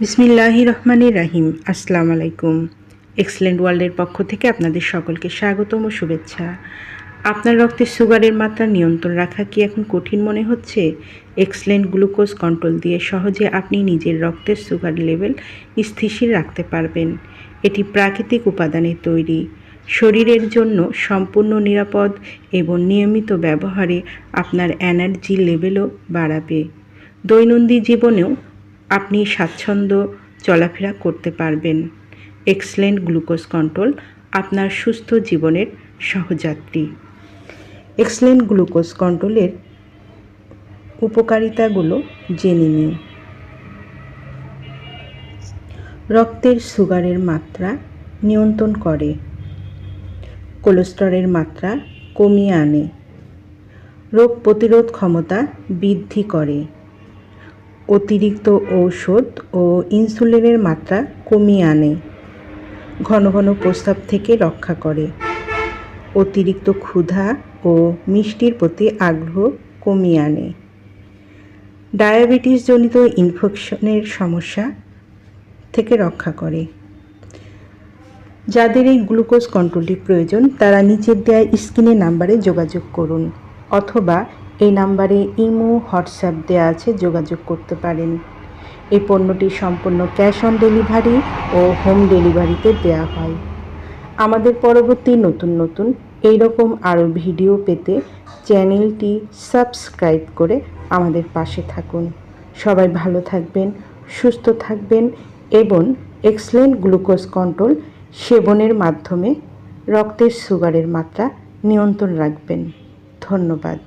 বিসমিল্লাহির রহমানির রাহিম। আসসালামু আলাইকুম। এক্সেলেন্ট ওয়ার্ল্ডের পক্ষ থেকে আপনাদের সকলকে স্বাগতম ও শুভেচ্ছা। আপনার রক্তে সুগারের মাত্রা নিয়ন্ত্রণ রাখা কি এখন কঠিন মনে হচ্ছে? এক্সেলেন্ট গ্লুকোজ কন্ট্রোল দিয়ে সহজে আপনি নিজের রক্তের সুগার লেভেল স্থিতিশীল রাখতে পারবেন। এটি প্রাকৃতিক উপাদানে তৈরি, শরীরের জন্য সম্পূর্ণ নিরাপদ এবং নিয়মিত ব্যবহারে আপনার এনার্জি লেভেলও বাড়াবে। দৈনন্দিন জীবনেও আপনি স্বাচ্ছন্দ্য চলাফেরা করতে পারবেন। এক্সেলেন্ট গ্লুকোজ কন্ট্রোল আপনার সুস্থ জীবনের সহযাত্রী। এক্সেলেন্ট গ্লুকোজ কন্ট্রোলের উপকারিতাগুলো জেনে নিন। রক্তের সুগারের মাত্রা নিয়ন্ত্রণ করে, কোলেস্টেরলের মাত্রা কমিয়ে আনে, রোগ প্রতিরোধ ক্ষমতা বৃদ্ধি করে, অতিরিক্ত ঔষধ ও ইনসুলিনের মাত্রা কমিয়ে আনে, ঘন ঘন প্রস্রাব থেকে রক্ষা করে, অতিরিক্ত ক্ষুধা ও মিষ্টির প্রতি আগ্রহ কমিয়ে আনে, ডায়াবেটিসজনিত ইনফেকশনের সমস্যা থেকে রক্ষা করে। যাদের এই গ্লুকোজ কন্ট্রোলটি প্রয়োজন তারা নিচের দেওয়া স্ক্রিনের নাম্বারে যোগাযোগ করুন, অথবা এই নাম্বারে ইমো, হোয়াটসঅ্যাপ দেওয়া আছে, যোগাযোগ করতে পারেন। এই পণ্যটি সম্পূর্ণ ক্যাশ অন ডেলিভারি ও হোম ডেলিভারিতে দেওয়া হয়। আমাদের পরবর্তী নতুন এইরকম আরও ভিডিও পেতে চ্যানেলটি সাবস্ক্রাইব করে আমাদের পাশে থাকুন। সবাই ভালো থাকবেন, সুস্থ থাকবেন এবং এক্সেলেন্ট গ্লুকোজ কন্ট্রোল সেবনের মাধ্যমে রক্তের সুগারের মাত্রা নিয়ন্ত্রণ রাখবেন। ধন্যবাদ।